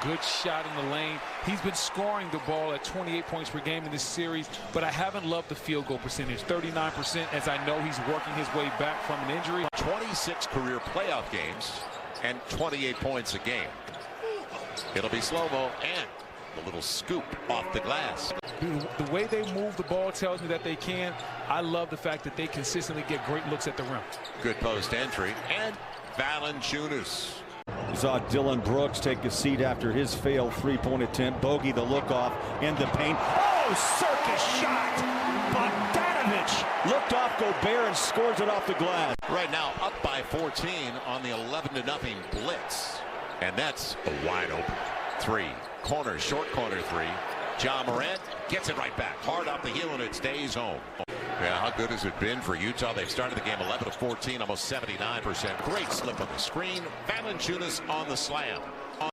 good shot in the lane. He's been scoring the ball at 28 points per game in this series, but I haven't loved the field goal percentage, 39%, as I know he's working his way back from an injury. 26 career playoff games and 28 points a game. It'll be slow-mo and the little scoop off the glass. The way they move the ball tells me that they can. I love the fact that they consistently get great looks at the rim. Good post entry and Valanciunas. We saw Dylan Brooks take a seat after his failed three-point attempt. Bogey the look-off in the paint. Oh, circus shot! Bogdanovich looked off Gobert and scores it off the glass. Right now up by 14 on the 11-0 blitz. And that's a wide open three. Corner, short corner three. Ja Morant gets it right back. Hard off the heel and it stays home. Yeah, how good has it been for Utah? They've started the game 11-14, almost 79%. Great slip on the screen. Valanciunas on the slam.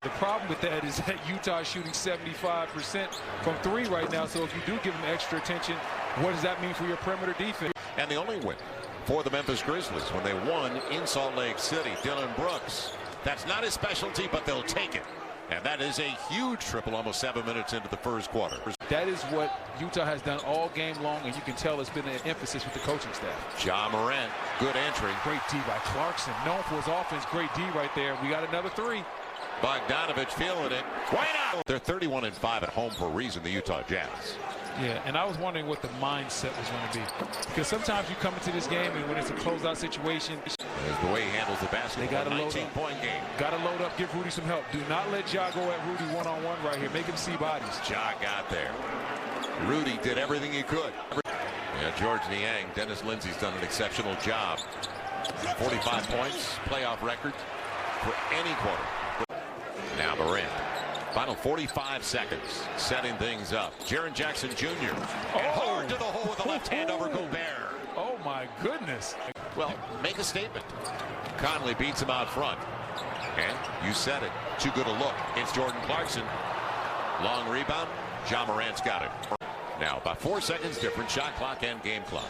The problem with that is that Utah is shooting 75% from three right now. So if you do give them extra attention, what does that mean for your perimeter defense? And the only win for the Memphis Grizzlies when they won in Salt Lake City. Dylan Brooks. That's not his specialty, but they'll take it. And that is a huge triple almost 7 minutes into the first quarter. That is what Utah has done all game long, and you can tell it's been an emphasis with the coaching staff. Ja Morant, good entry. Great D by Clarkson. Known for his offense, great D right there. We got another three. Bogdanovich feeling it. Right out. They're 31-5 at home for a reason, the Utah Jazz. Yeah, and I was wondering what the mindset was going to be. Because sometimes you come into this game, and when it's a closeout situation, there's the way he handles the basketball. They got to 19-point game. Got to load up, give Rudy some help. Do not let Ja go at Rudy one-on-one right here. Make him see bodies. Ja got there. Rudy did everything he could. Yeah, George Niang, Dennis Lindsey's done an exceptional job. 45 points, playoff record for any quarter. Now Morant. Final 45 seconds, setting things up. Jaren Jackson Jr. Hard to the hole with the left hand over Gobert. Oh my goodness. Well, make a statement. Conley beats him out front. And you said it. Too good a look. It's Jordan Clarkson. Long rebound. Ja Morant's got it. Now, about 4 seconds different. Shot clock and game clock.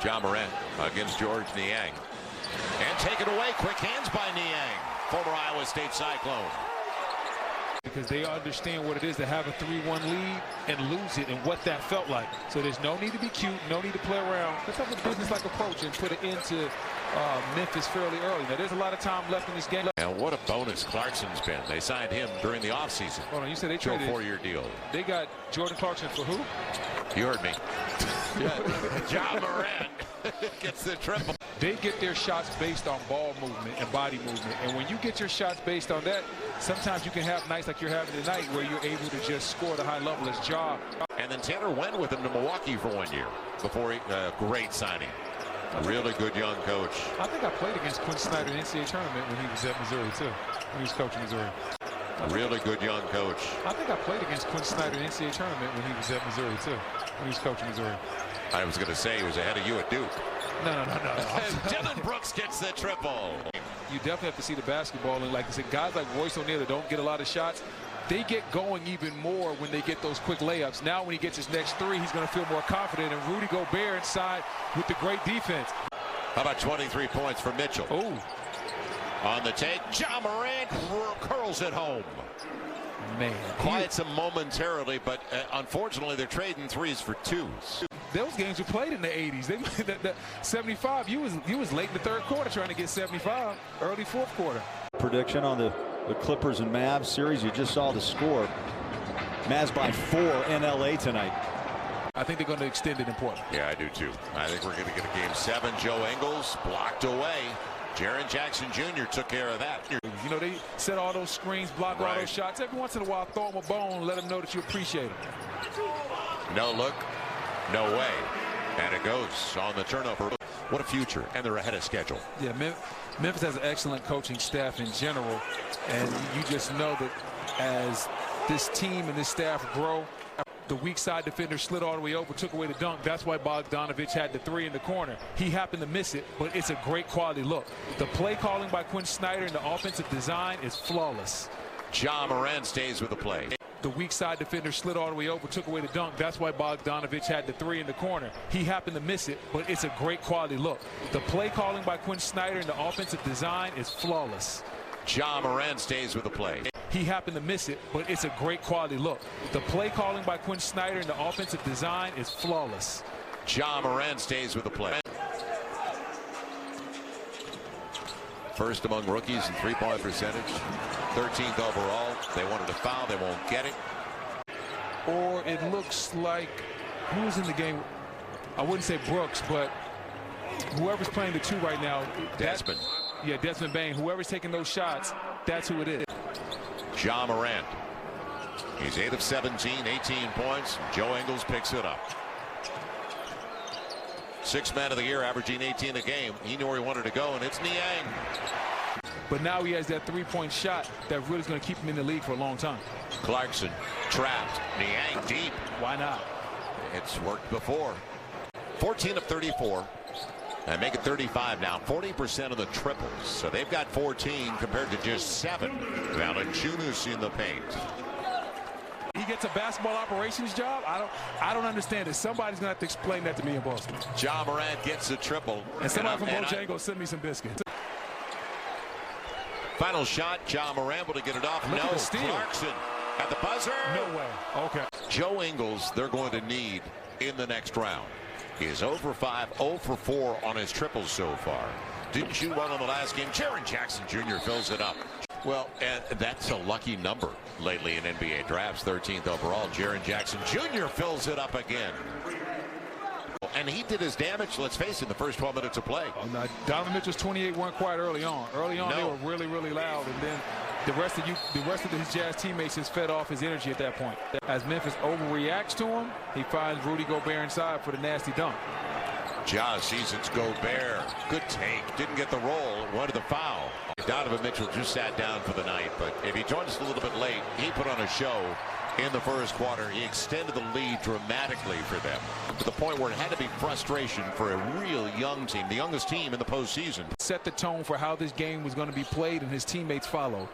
Ja Morant against George Niang. And taken away. Quick hands by Niang. Former Iowa State Cyclone. Because they understand what it is to have a 3-1 lead and lose it and what that felt like. So there's no need to be cute, no need to play around. Let's have a business-like approach and put it into Memphis fairly early. Now, there's a lot of time left in this game. And what a bonus Clarkson's been. They signed him during the offseason. Hold on, you said they traded a 4-year deal. They got Jordan Clarkson for who? You heard me. Ja Morant gets the triple. They get their shots based on ball movement and body movement. And when you get your shots based on that, sometimes you can have nights like you're having tonight where you're able to just score at a high level as Ja. And then Tanner went with him to Milwaukee for 1 year before great signing. A really good young coach. I think I played against Quinn Snyder in the NCAA tournament when he was at Missouri, too. When he was coaching Missouri. A really good young coach. I think I played against Quinn Snyder in the NCAA tournament when he was at Missouri, too. When he was coaching Missouri. I was going to say he was ahead of you at Duke. No. Dylan Brooks gets the triple. You definitely have to see the basketball. And like I said, guys like Royce O'Neal that don't get a lot of shots, they get going even more when they get those quick layups. Now when he gets his next three, he's going to feel more confident. And Rudy Gobert inside with the great defense. How about 23 points for Mitchell? Oh. On the take, Ja Morant curls it home. Man. Quiets him momentarily, but unfortunately they're trading threes for twos. Those games were played in the 80s. They 75, you was late in the third quarter trying to get 75, early fourth quarter. Prediction on the Clippers and Mavs series. You just saw the score. Mavs by 4 in LA tonight. I think they're going to extend it in Portland. Yeah, I do too. I think we're going to get a game 7. Joe Ingles blocked away. Jaren Jackson Jr. took care of that. You know, they set all those screens, block all those shots. Every once in a while, throw them a bone and let them know that you appreciate them. No look, no way. And it goes on the turnover. What a future. And they're ahead of schedule. Yeah, Memphis has an excellent coaching staff in general. And you just know that as this team and this staff grow, the weak side defender slid all the way over, took away the dunk. That's why Bogdanovich had the three in the corner. He happened to miss it, but it's a great quality look. The play calling by Quinn Snyder and the offensive design is flawless. Ja Morant stays with the play. The weak side defender slid all the way over, took away the dunk. That's why Bogdanovich had the three in the corner. He happened to miss it, but it's a great quality look. The play calling by Quinn Snyder and the offensive design is flawless. Ja Morant stays with the play. he happened to miss it, but it's a great quality look. The play calling by Quinn Snyder and the offensive design is flawless. Ja Morant stays with the play. First among rookies in three-point percentage. 13th overall. They wanted a foul. They won't get it. Or it looks like, who's in the game? I wouldn't say Brooks, but whoever's playing the two right now. Desmond. Yeah, Desmond Bain. Whoever's taking those shots, that's who it is. Ja Morant. He's 8 of 17, 18 points. Joe Ingles picks it up. Sixth man of the year, averaging 18 a game. He knew where he wanted to go, and it's Niang. But now he has that three-point shot that really is going to keep him in the league for a long time. Clarkson trapped. Niang deep. Why not? It's worked before. 14 of 34. And make it 35 now. 40% of the triples. So they've got 14 compared to just 7. Valanciunas in the paint. He gets a basketball operations job. I don't understand it. Somebody's gonna have to explain that to me in Boston. Ja Morant gets the triple. And somebody from Bojangles send me some biscuits. Final shot. Ja Morant able to get it off. Look no. at the steal. Clarkson at the buzzer. No way. Okay. Joe Ingles, they're going to need in the next round. He is 0 for 5, 0 for 4 on his triples so far. Didn't shoot well in the last game. Jaren Jackson Jr. fills it up. Well, and that's a lucky number lately in NBA drafts. 13th overall. Jaren Jackson Jr. fills it up again. And he did his damage, let's face it, in the first 12 minutes of play. Oh, no. Donovan Mitchell's 28 weren't quiet early on. Early on, no. They were really, really loud. And then the rest of his Jazz teammates just fed off his energy at that point. As Memphis overreacts to him, he finds Rudy Gobert inside for the nasty dunk. Ja sees it's Gobert. Good take. Didn't get the roll. Wanted the foul. Donovan Mitchell just sat down for the night, but if he joined us a little bit late, he put on a show in the first quarter. He extended the lead dramatically for them to the point where it had to be frustration for a real young team, the youngest team in the postseason. Set the tone for how this game was going to be played, and his teammates followed.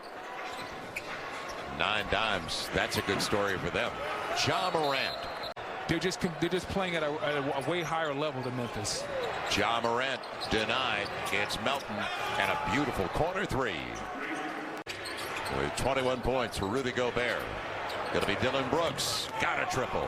9 dimes. That's a good story for them. Ja Morant. They're just playing at a way higher level than Memphis. Ja Morant denied. It's Melton and a beautiful corner three. With 21 points for Rudy Gobert. Going to be Dylan Brooks. Got a triple.